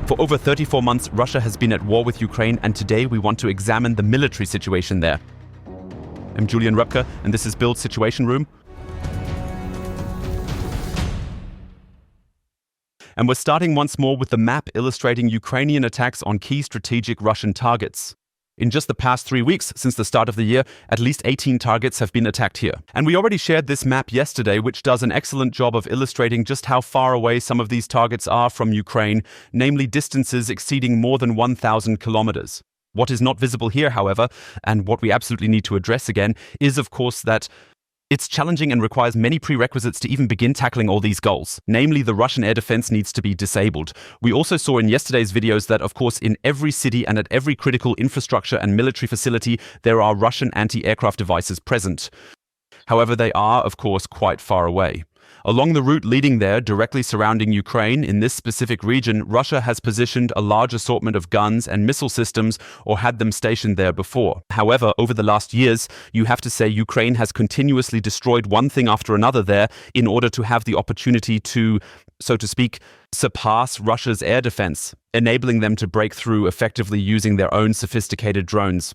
For over 34 months, Russia has been at war with Ukraine, and today we want to examine the military situation there. I'm Julian Röpke, and this is BILD Situation Room. And we're starting once more with the map illustrating Ukrainian attacks on key strategic Russian targets. In just the past 3 weeks since the start of the year, at least 18 targets have been attacked here. And we already shared this map yesterday, which does an excellent job of illustrating just how far away some of these targets are from Ukraine, namely distances exceeding more than 1,000 kilometers. What is not visible here, however, and what we absolutely need to address again, is of course that it's challenging and requires many prerequisites to even begin tackling all these goals. Namely, the Russian air defense needs to be disabled. We also saw in yesterday's videos that, of course, in every city and at every critical infrastructure and military facility, there are Russian anti-aircraft devices present. However, they are, of course, quite far away. Along the route leading there, directly surrounding Ukraine, in this specific region, Russia has positioned a large assortment of guns and missile systems or had them stationed there before. However, over the last years, you have to say Ukraine has continuously destroyed one thing after another there in order to have the opportunity to, so to speak, surpass Russia's air defense, enabling them to break through effectively using their own sophisticated drones.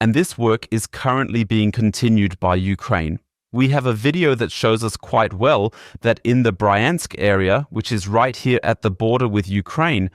And this work is currently being continued by Ukraine. We have a video that shows us quite well that in the Bryansk area, which is right here at the border with Ukraine,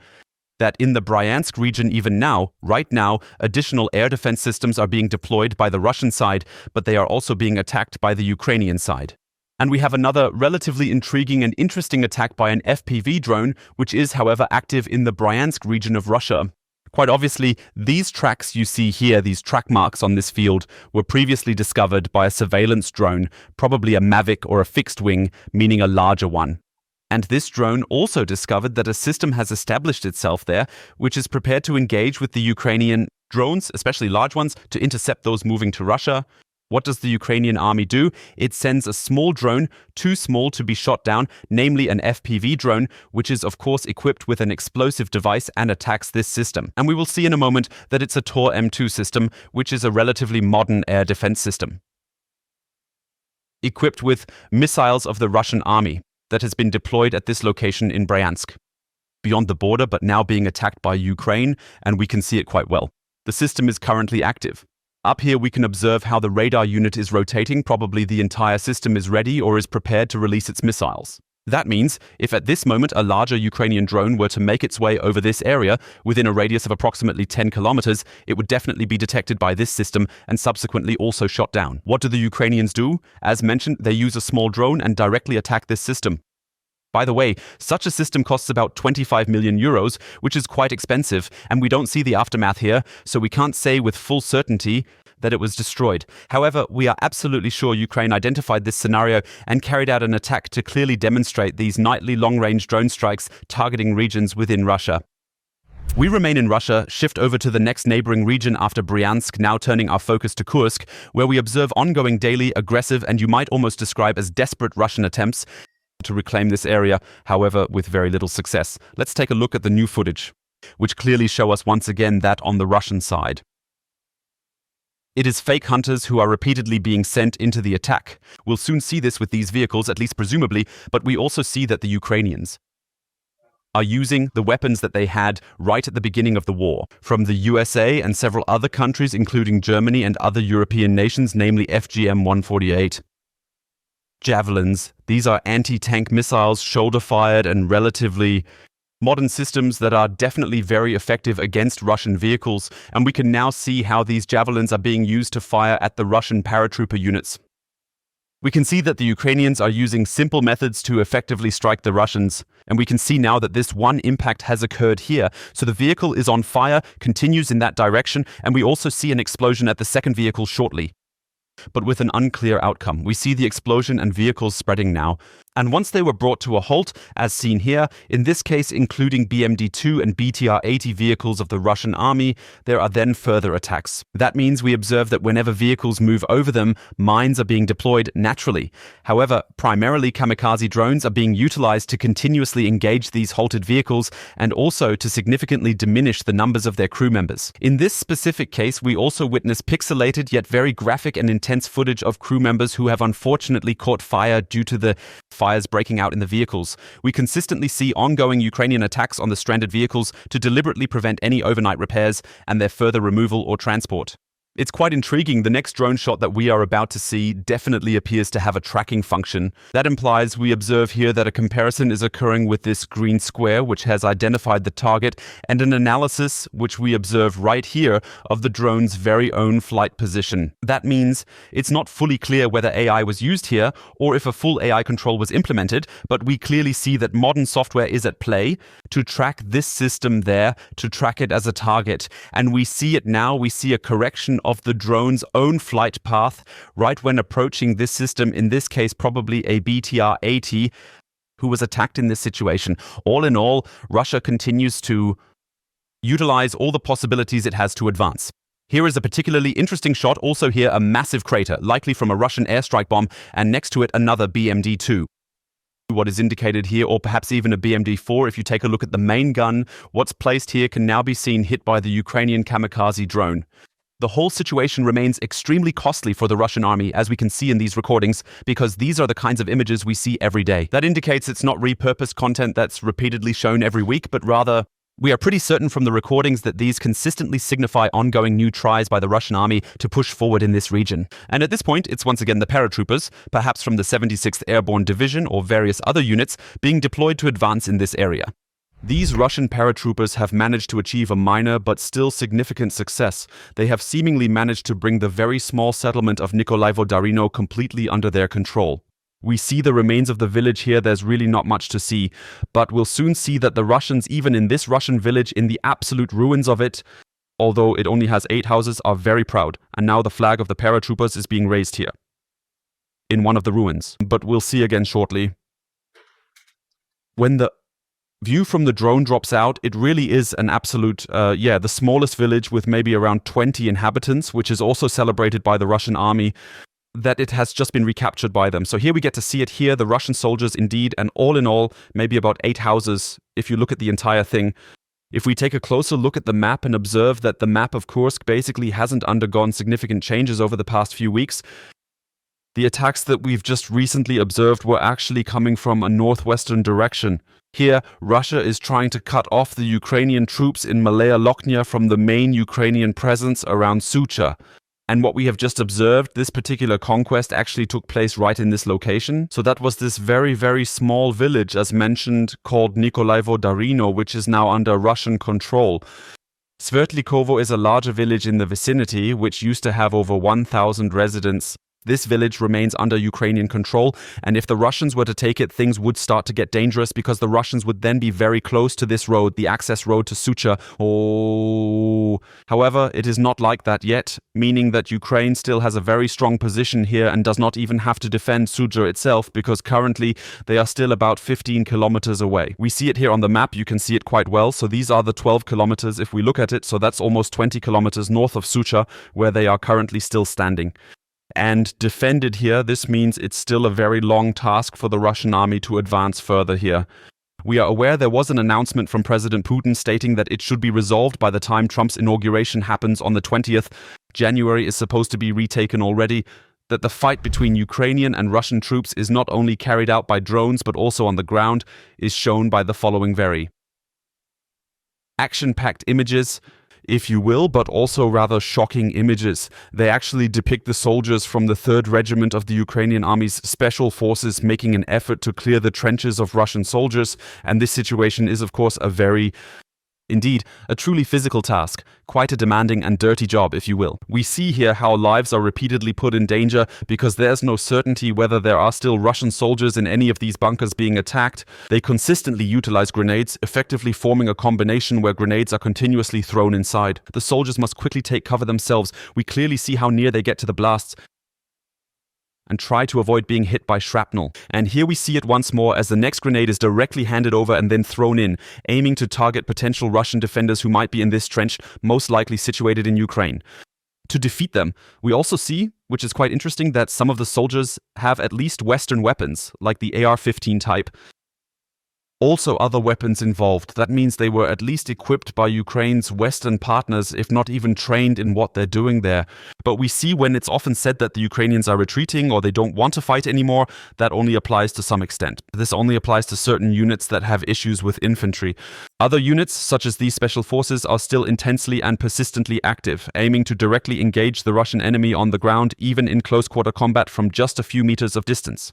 that in the Bryansk region even now, right now, additional air defense systems are being deployed by the Russian side, but they are also being attacked by the Ukrainian side. And we have another relatively intriguing and interesting attack by an FPV drone, which is, however, active in the Bryansk region of Russia. Quite obviously, these tracks you see here, these track marks on this field, were previously discovered by a surveillance drone, probably a Mavic or a fixed wing, meaning a larger one. And this drone also discovered that a system has established itself there, which is prepared to engage with the Ukrainian drones, especially large ones, to intercept those moving to Russia. What does the Ukrainian army do? It sends a small drone, too small to be shot down, namely an FPV drone, which is of course equipped with an explosive device and attacks this system. And we will see in a moment that it's a Tor M2 system, which is a relatively modern air defense system, equipped with missiles of the Russian army that has been deployed at this location in Bryansk, beyond the border, but now being attacked by Ukraine, and we can see it quite well. The system is currently active. Up here we can observe how the radar unit is rotating. Probably the entire system is ready or is prepared to release its missiles. That means if at this moment a larger Ukrainian drone were to make its way over this area within a radius of approximately 10 kilometers, it would definitely be detected by this system and subsequently also shot down. What do the Ukrainians do? As mentioned, they use a small drone and directly attack this system. By the way, such a system costs about 25 million euros, which is quite expensive, and we don't see the aftermath here, so we can't say with full certainty that it was destroyed. However, we are absolutely sure Ukraine identified this scenario and carried out an attack to clearly demonstrate these nightly long-range drone strikes targeting regions within Russia. We remain in Russia, shift over to the next neighboring region after Bryansk, now turning our focus to Kursk, where we observe ongoing daily, aggressive, and you might almost describe as desperate Russian attempts to reclaim this area, however, with very little success. Let's take a look at the new footage, which clearly show us once again that on the Russian side, it is fake hunters who are repeatedly being sent into the attack. We'll soon see this with these vehicles, at least presumably, but we also see that the Ukrainians are using the weapons that they had right at the beginning of the war, from the USA and several other countries, including Germany and other European nations, namely FGM-148. Javelins. These are anti-tank missiles, shoulder-fired and relatively modern systems that are definitely very effective against Russian vehicles, and we can now see how these javelins are being used to fire at the Russian paratrooper units. We can see that the Ukrainians are using simple methods to effectively strike the Russians, and we can see now that this one impact has occurred here. So the vehicle is on fire, continues in that direction, and we also see an explosion at the second vehicle shortly, but with an unclear outcome. We see the explosion and vehicles spreading now. And once they were brought to a halt, as seen here, in this case including BMD-2 and BTR-80 vehicles of the Russian army, there are then further attacks. That means we observe that whenever vehicles move over them, mines are being deployed naturally. However, primarily kamikaze drones are being utilized to continuously engage these halted vehicles and also to significantly diminish the numbers of their crew members. In this specific case, we also witness pixelated yet very graphic and intense footage of crew members who have unfortunately caught fire due to the fires breaking out in the vehicles. We consistently see ongoing Ukrainian attacks on the stranded vehicles to deliberately prevent any overnight repairs and their further removal or transport. It's quite intriguing. The next drone shot that we are about to see definitely appears to have a tracking function. That implies we observe here that a comparison is occurring with this green square, which has identified the target, and an analysis, which we observe right here, of the drone's very own flight position. That means it's not fully clear whether AI was used here or if a full AI control was implemented, but we clearly see that modern software is at play to track this system there, to track it as a target. And we see it now. We see a correction of the drone's own flight path right when approaching this system, in this case probably a BTR-80, who was attacked in this situation. All in all, Russia continues to utilize all the possibilities it has to advance. Here is a particularly interesting shot, also here a massive crater, likely from a Russian airstrike bomb, and next to it another BMD-2. What is indicated here, or perhaps even a BMD-4. If you take a look at the main gun, what's placed here can now be seen hit by the Ukrainian kamikaze drone. The whole situation remains extremely costly for the Russian army, as we can see in these recordings, because these are the kinds of images we see every day. That indicates it's not repurposed content that's repeatedly shown every week, but rather, we are pretty certain from the recordings that these consistently signify ongoing new tries by the Russian army to push forward in this region. And at this point, it's once again the paratroopers, perhaps from the 76th Airborne Division or various other units, being deployed to advance in this area. These Russian paratroopers have managed to achieve a minor but still significant success. They have seemingly managed to bring the very small settlement of Nikolaevo-Darino completely under their control. We see the remains of the village here. There's really not much to see, but we'll soon see that the Russians, even in this Russian village, in the absolute ruins of it, although it only has 8 houses, are very proud. And now the flag of the paratroopers is being raised here, in one of the ruins. But we'll see again shortly. When the view from the drone drops out, it really is an absolute, the smallest village with maybe around 20 inhabitants, which is also celebrated by the Russian army, that it has just been recaptured by them. So here we get to see it here, the Russian soldiers indeed, and all in all, maybe about 8 houses, if you look at the entire thing. If we take a closer look at the map and observe that the map of Kursk basically hasn't undergone significant changes over the past few weeks, the attacks that we've just recently observed were actually coming from a northwestern direction. Here, Russia is trying to cut off the Ukrainian troops in Malaya Lochnia from the main Ukrainian presence around Sucha. And what we have just observed, this particular conquest actually took place right in this location. So that was this very, very small village, as mentioned, called Nikolaevo-Darino, which is now under Russian control. Svertlikovo is a larger village in the vicinity, which used to have over 1,000 residents. This village remains under Ukrainian control, and if the Russians were to take it, things would start to get dangerous because the Russians would then be very close to this road, the access road to Sucha. However, it is not like that yet, meaning that Ukraine still has a very strong position here and does not even have to defend Sucha itself, because currently they are still about 15 kilometers away. We see it here on the map, you can see it quite well. So these are the 12 kilometers if we look at it, so that's almost 20 kilometers north of Sucha, where they are currently still standing. And defended here, this means it's still a very long task for the Russian army to advance further here. We are aware there was an announcement from President Putin stating that it should be resolved by the time Trump's inauguration happens on the 20th. January is supposed to be retaken already. That the fight between Ukrainian and Russian troops is not only carried out by drones but also on the ground is shown by the following very action-packed images, if you will, but also rather shocking images. They actually depict the soldiers from the 3rd Regiment of the Ukrainian Army's Special Forces making an effort to clear the trenches of Russian soldiers, and this situation is of course indeed, a truly physical task, quite a demanding and dirty job, if you will. We see here how lives are repeatedly put in danger because there's no certainty whether there are still Russian soldiers in any of these bunkers being attacked. They consistently utilize grenades, effectively forming a combination where grenades are continuously thrown inside. The soldiers must quickly take cover themselves. We clearly see how near they get to the blasts and try to avoid being hit by shrapnel. And here we see it once more as the next grenade is directly handed over and then thrown in, aiming to target potential Russian defenders who might be in this trench, most likely situated in Ukraine. To defeat them, we also see, which is quite interesting, that some of the soldiers have at least Western weapons, like the AR-15 type. also other weapons involved. That means they were at least equipped by Ukraine's Western partners, if not even trained in what they're doing there. But we see when it's often said that the Ukrainians are retreating or they don't want to fight anymore, that only applies to some extent. This only applies to certain units that have issues with infantry. Other units, such as these special forces, are still intensely and persistently active, aiming to directly engage the Russian enemy on the ground, even in close-quarter combat from just a few meters of distance.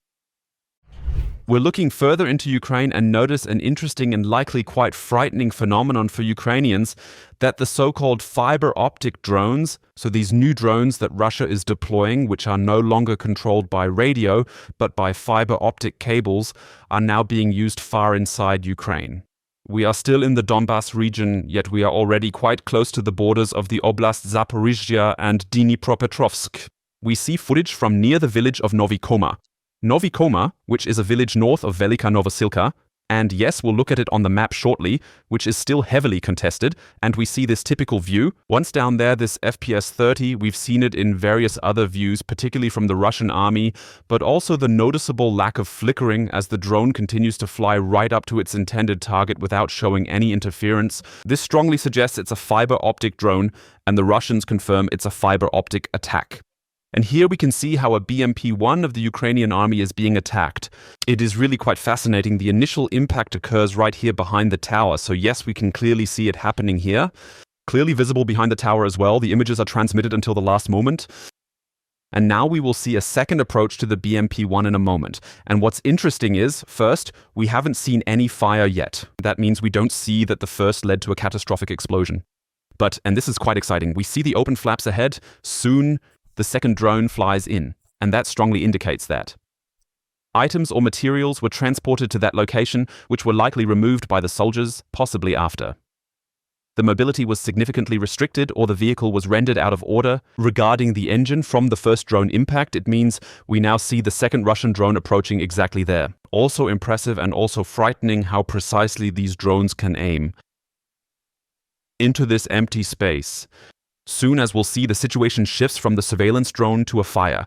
We're looking further into Ukraine and notice an interesting and likely quite frightening phenomenon for Ukrainians, that the so-called fiber optic drones, so these new drones that Russia is deploying, which are no longer controlled by radio, but by fiber optic cables, are now being used far inside Ukraine. We are still in the Donbas region, yet we are already quite close to the borders of the Oblast Zaporizhzhia and Dnipropetrovsk. We see footage from near the village of Novi Koma. Novi Koma, which is a village north of Velika Novosilka, and yes, we'll look at it on the map shortly, which is still heavily contested, and we see this typical view. Once down there, this FPS 30, we've seen it in various other views, particularly from the Russian army, but also the noticeable lack of flickering as the drone continues to fly right up to its intended target without showing any interference. This strongly suggests it's a fiber optic drone, and the Russians confirm it's a fiber optic attack. And here we can see how a BMP-1 of the Ukrainian army is being attacked. It is really quite fascinating. The initial impact occurs right here behind the tower. So yes, we can clearly see it happening here. Clearly visible behind the tower as well. The images are transmitted until the last moment. And now we will see a second approach to the BMP-1 in a moment. And what's interesting is, first, we haven't seen any fire yet. That means we don't see that the first led to a catastrophic explosion. But, and this is quite exciting, we see the open flaps ahead. Soon, the second drone flies in, and that strongly indicates that items or materials were transported to that location, which were likely removed by the soldiers, possibly after. The mobility was significantly restricted or the vehicle was rendered out of order. Regarding the engine from the first drone impact, it means we now see the second Russian drone approaching exactly there. Also impressive and also frightening how precisely these drones can aim into this empty space. Soon as we'll see, the situation shifts from the surveillance drone to a fire.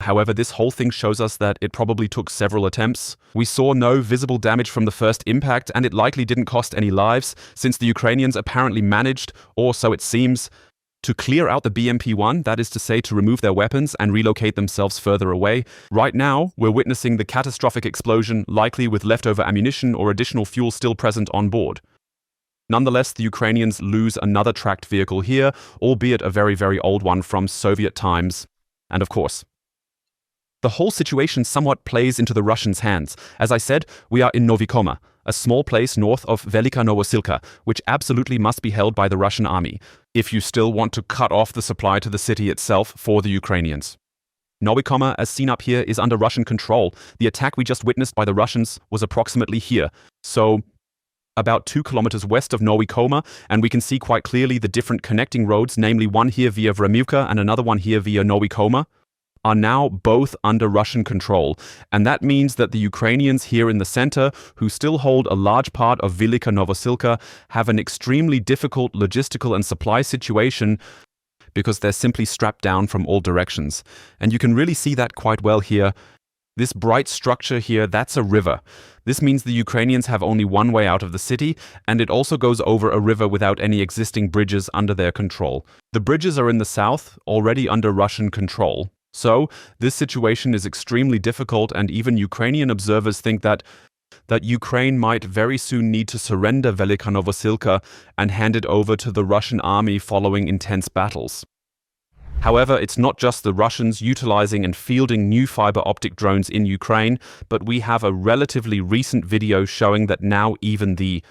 However, this whole thing shows us that it probably took several attempts. We saw no visible damage from the first impact, and it likely didn't cost any lives, since the Ukrainians apparently managed, or so it seems, to clear out the BMP-1, that is to say, to remove their weapons and relocate themselves further away. Right now, we're witnessing the catastrophic explosion, likely with leftover ammunition or additional fuel still present on board. Nonetheless, the Ukrainians lose another tracked vehicle here, albeit a very, very old one from Soviet times. And of course, the whole situation somewhat plays into the Russians' hands. As I said, we are in Novi Koma, a small place north of Velika Novosilka, which absolutely must be held by the Russian army, if you still want to cut off the supply to the city itself for the Ukrainians. Novi Koma, as seen up here, is under Russian control. The attack we just witnessed by the Russians was approximately here, so about 2 kilometers west of Novi Koma, and we can see quite clearly the different connecting roads, namely one here via Vremivka and another one here via Novi Koma, are now both under Russian control. And that means that the Ukrainians here in the center, who still hold a large part of Velika Novosilka, have an extremely difficult logistical and supply situation because they're simply strapped down from all directions. And you can really see that quite well here. This bright structure here, that's a river. This means the Ukrainians have only one way out of the city, and it also goes over a river without any existing bridges under their control. The bridges are in the south, already under Russian control. So, this situation is extremely difficult, and even Ukrainian observers think that Ukraine might very soon need to surrender Velika Novosilka and hand it over to the Russian army following intense battles. However, it's not just the Russians utilizing and fielding new fiber optic drones in Ukraine, but we have a relatively recent video showing that now even the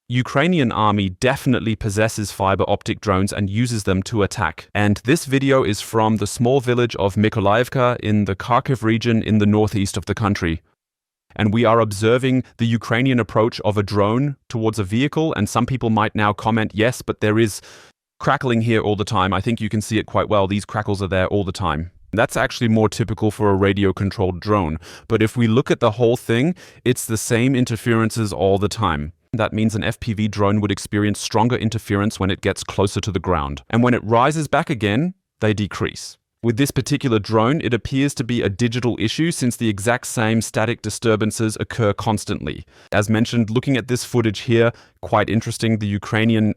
Ukrainian army definitely possesses fiber optic drones and uses them to attack. And this video is from the small village of Mykolaiivka in the Kharkiv region in the northeast of the country. And we are observing the Ukrainian approach of a drone towards a vehicle, and some people might now comment, yes, but there is crackling here all the time. I think you can see it quite well. These crackles are there all the time. That's actually more typical for a radio-controlled drone. But if we look at the whole thing, it's the same interferences all the time. That means an FPV drone would experience stronger interference when it gets closer to the ground. And when it rises back again, they decrease. With this particular drone, it appears to be a digital issue since the exact same static disturbances occur constantly. As mentioned, looking at this footage here, quite interesting, the Ukrainian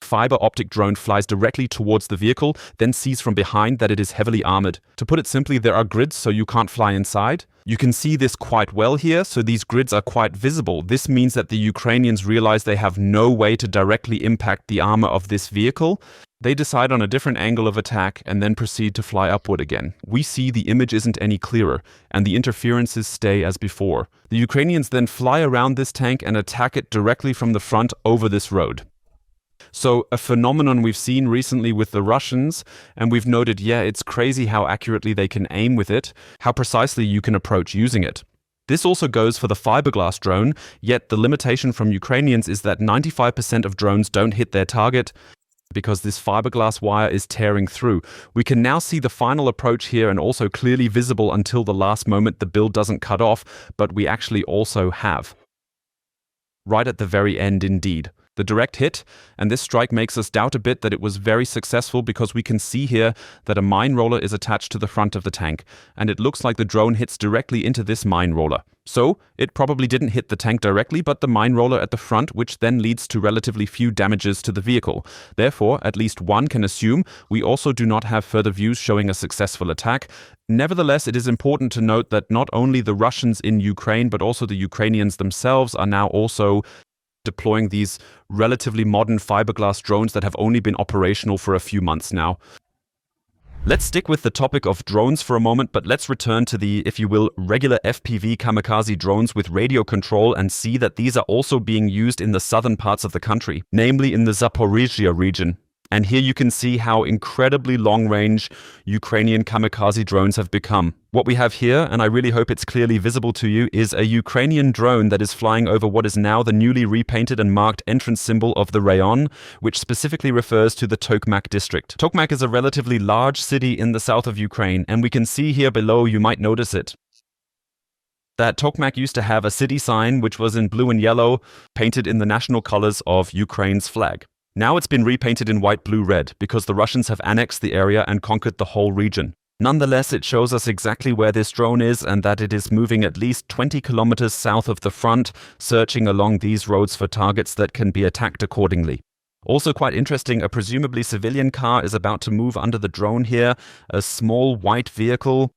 fiber optic drone flies directly towards the vehicle, then sees from behind that it is heavily armored. To put it simply, there are grids, so you can't fly inside. You can see this quite well here, so these grids are quite visible. This means that the Ukrainians realize they have no way to directly impact the armor of this vehicle. They decide on a different angle of attack and then proceed to fly upward again. We see the image isn't any clearer, and the interferences stay as before. The Ukrainians then fly around this tank and attack it directly from the front over this road. So a phenomenon we've seen recently with the Russians, and we've noted, yeah, it's crazy how accurately they can aim with it, how precisely you can approach using it. This also goes for the fiberglass drone, yet the limitation from Ukrainians is that 95% of drones don't hit their target because this fiberglass wire is tearing through. We can now see the final approach here and also clearly visible until the last moment the build doesn't cut off, but we actually also have. Right at the very end indeed. The direct hit, and this strike makes us doubt a bit that it was very successful because we can see here that a mine roller is attached to the front of the tank, and it looks like the drone hits directly into this mine roller. So, it probably didn't hit the tank directly, but the mine roller at the front, which then leads to relatively few damages to the vehicle. Therefore, at least one can assume we also do not have further views showing a successful attack. Nevertheless, it is important to note that not only the Russians in Ukraine, but also the Ukrainians themselves are now also deploying these relatively modern fiberglass drones that have only been operational for a few months now. Let's stick with the topic of drones for a moment, but let's return to the, if you will, regular FPV kamikaze drones with radio control and see that these are also being used in the southern parts of the country, namely in the Zaporizhzhia region. And here you can see how incredibly long-range Ukrainian kamikaze drones have become. What we have here, and I really hope it's clearly visible to you, is a Ukrainian drone that is flying over what is now the newly repainted and marked entrance symbol of the rayon, which specifically refers to the Tokmak district. Tokmak is a relatively large city in the south of Ukraine, and we can see here below, you might notice it, that Tokmak used to have a city sign which was in blue and yellow, painted in the national colors of Ukraine's flag. Now it's been repainted in white, blue, red, because the Russians have annexed the area and conquered the whole region. Nonetheless, it shows us exactly where this drone is and that it is moving at least 20 kilometers south of the front, searching along these roads for targets that can be attacked accordingly. Also quite interesting, a presumably civilian car is about to move under the drone here, a small white vehicle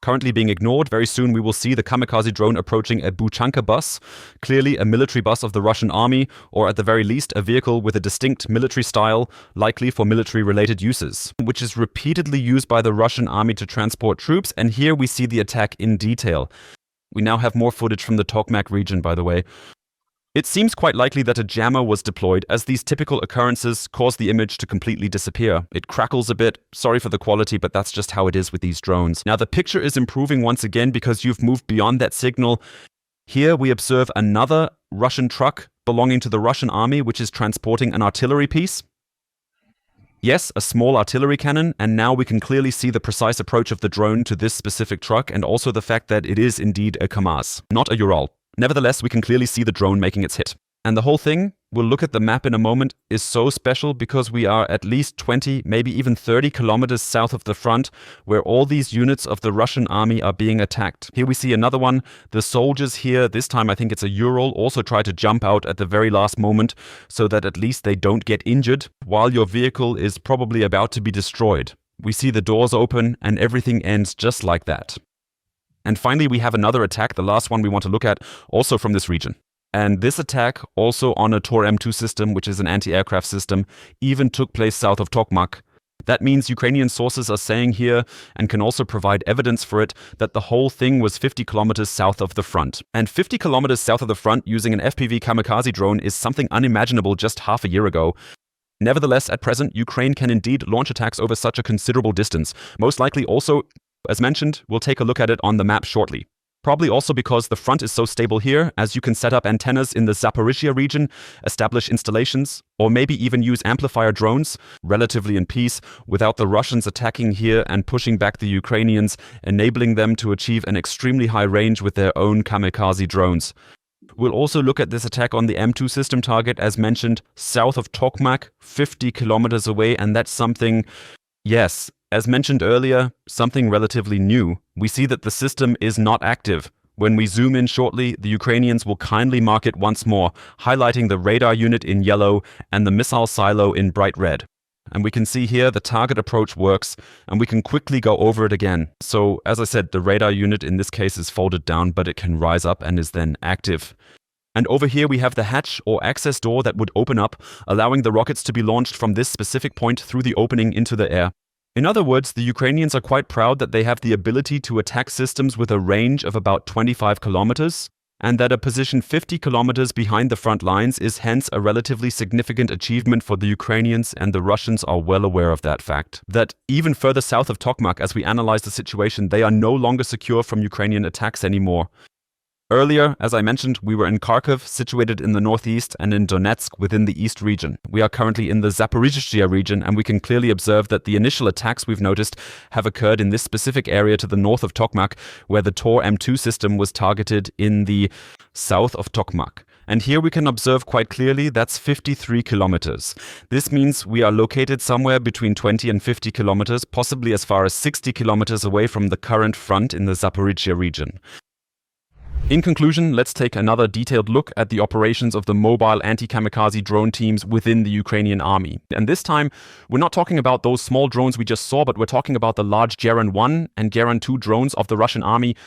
currently being ignored. Very soon we will see the kamikaze drone approaching a Buchanka bus, clearly a military bus of the Russian army, or at the very least a vehicle with a distinct military style, likely for military-related uses, which is repeatedly used by the Russian army to transport troops, and here we see the attack in detail. We now have more footage from the Tokmak region, by the way. It seems quite likely that a jammer was deployed, as these typical occurrences cause the image to completely disappear. It crackles a bit, sorry for the quality, but that's just how it is with these drones. Now the picture is improving once again because you've moved beyond that signal. Here we observe another Russian truck belonging to the Russian army, which is transporting an artillery piece. Yes, a small artillery cannon, and now we can clearly see the precise approach of the drone to this specific truck, and also the fact that it is indeed a Kamaz, not a Ural. Nevertheless, we can clearly see the drone making its hit. And the whole thing, we'll look at the map in a moment, is so special because we are at least 20, maybe even 30 kilometers south of the front, where all these units of the Russian army are being attacked. Here we see another one. The soldiers here, this time I think it's a Ural, also try to jump out at the very last moment so that at least they don't get injured, while your vehicle is probably about to be destroyed. We see the doors open and everything ends just like that. And finally, we have another attack, the last one we want to look at, also from this region. And this attack, also on a Tor M2 system, which is an anti-aircraft system, even took place south of Tokmak. That means Ukrainian sources are saying here, and can also provide evidence for it, that the whole thing was 50 kilometers south of the front. And 50 kilometers south of the front using an FPV kamikaze drone is something unimaginable just half a year ago. Nevertheless, at present, Ukraine can indeed launch attacks over such a considerable distance. Most likely also, as mentioned, we'll take a look at it on the map shortly. Probably also because the front is so stable here, as you can set up antennas in the Zaporizhzhia region, establish installations, or maybe even use amplifier drones, relatively in peace, without the Russians attacking here and pushing back the Ukrainians, enabling them to achieve an extremely high range with their own kamikaze drones. We'll also look at this attack on the M2 system target, as mentioned, south of Tokmak, 50 kilometers away, and that's something, yes, As mentioned earlier, something relatively new. We see that the system is not active. When we zoom in shortly, the Ukrainians will kindly mark it once more, highlighting the radar unit in yellow and the missile silo in bright red. And we can see here the target approach works, and we can quickly go over it again. So, as I said, the radar unit in this case is folded down, but it can rise up and is then active. And over here we have the hatch or access door that would open up, allowing the rockets to be launched from this specific point through the opening into the air. In other words, the Ukrainians are quite proud that they have the ability to attack systems with a range of about 25 kilometers, and that a position 50 kilometers behind the front lines is hence a relatively significant achievement for the Ukrainians, and the Russians are well aware of that fact. That even further south of Tokmak, as we analyze the situation, they are no longer secure from Ukrainian attacks anymore. Earlier, as I mentioned, we were in Kharkiv, situated in the northeast, and in Donetsk within the east region. We are currently in the Zaporizhzhia region, and we can clearly observe that the initial attacks we've noticed have occurred in this specific area to the north of Tokmak, where the Tor M2 system was targeted in the south of Tokmak. And here we can observe quite clearly that's 53 kilometers. This means we are located somewhere between 20 and 50 kilometers, possibly as far as 60 kilometers away from the current front in the Zaporizhzhia region. In conclusion, let's take another detailed look at the operations of the mobile anti-kamikaze drone teams within the Ukrainian army. And this time, we're not talking about those small drones we just saw, but we're talking about the large Geran 1 and Geran 2 drones of the Russian army,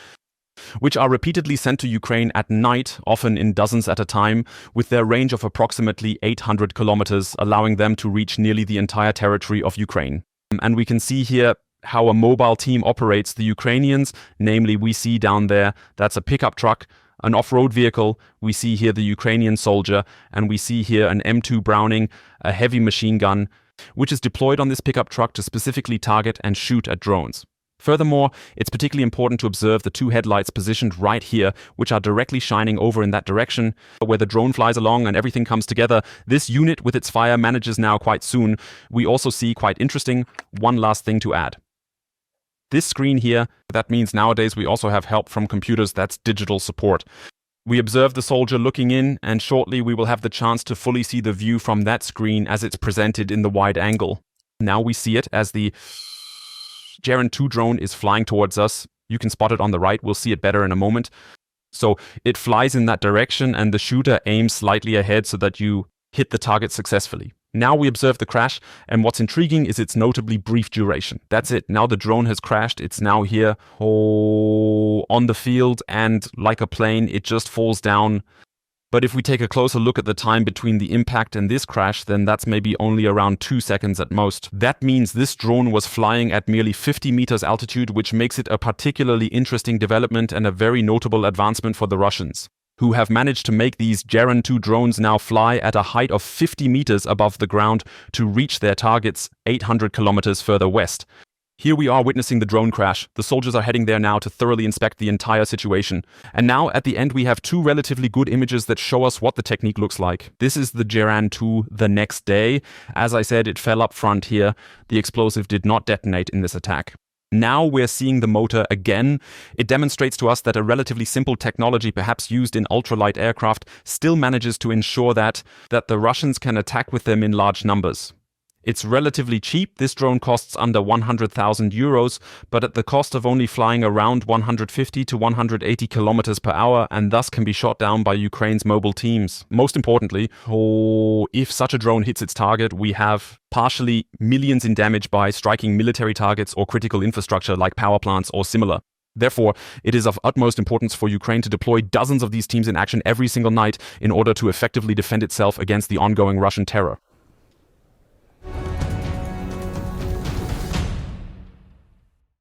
which are repeatedly sent to Ukraine at night, often in dozens at a time, with their range of approximately 800 kilometers, allowing them to reach nearly the entire territory of Ukraine. And we can see here how a mobile team operates. The Ukrainians, namely we see down there, that's a pickup truck, an off-road vehicle. We see here the Ukrainian soldier, and we see here an M2 Browning, a heavy machine gun, which is deployed on this pickup truck to specifically target and shoot at drones. Furthermore, it's particularly important to observe the two headlights positioned right here, which are directly shining over in that direction, where the drone flies along and everything comes together. This unit with its fire manages now quite soon. We also see, quite interesting, one last thing to add. This screen here, that means nowadays we also have help from computers, that's digital support. We observe the soldier looking in, and shortly we will have the chance to fully see the view from that screen as it's presented in the wide angle. Now we see it as the Geran 2 drone is flying towards us. You can spot it on the right, we'll see it better in a moment. So it flies in that direction and the shooter aims slightly ahead so that you hit the target successfully. Now we observe the crash, and what's intriguing is its notably brief duration. That's it. Now the drone has crashed. It's now here on the field, and like a plane, it just falls down. But if we take a closer look at the time between the impact and this crash, then that's maybe only around 2 seconds at most. That means this drone was flying at merely 50 meters altitude, which makes it a particularly interesting development and a very notable advancement for the Russians, who have managed to make these Geran 2 drones now fly at a height of 50 meters above the ground to reach their targets 800 kilometers further west. Here we are witnessing the drone crash. The soldiers are heading there now to thoroughly inspect the entire situation. And now at the end we have two relatively good images that show us what the technique looks like. This is the Geran 2 the next day. As I said, it fell up front here. The explosive did not detonate in this attack. Now we're seeing the motor again. It demonstrates to us that a relatively simple technology, perhaps used in ultralight aircraft, still manages to ensure that the Russians can attack with them in large numbers. It's relatively cheap. This drone costs under 100,000 euros, but at the cost of only flying around 150 to 180 kilometers per hour, and thus can be shot down by Ukraine's mobile teams. Most importantly, if such a drone hits its target, we have partially millions in damage by striking military targets or critical infrastructure like power plants or similar. Therefore, it is of utmost importance for Ukraine to deploy dozens of these teams in action every single night in order to effectively defend itself against the ongoing Russian terror.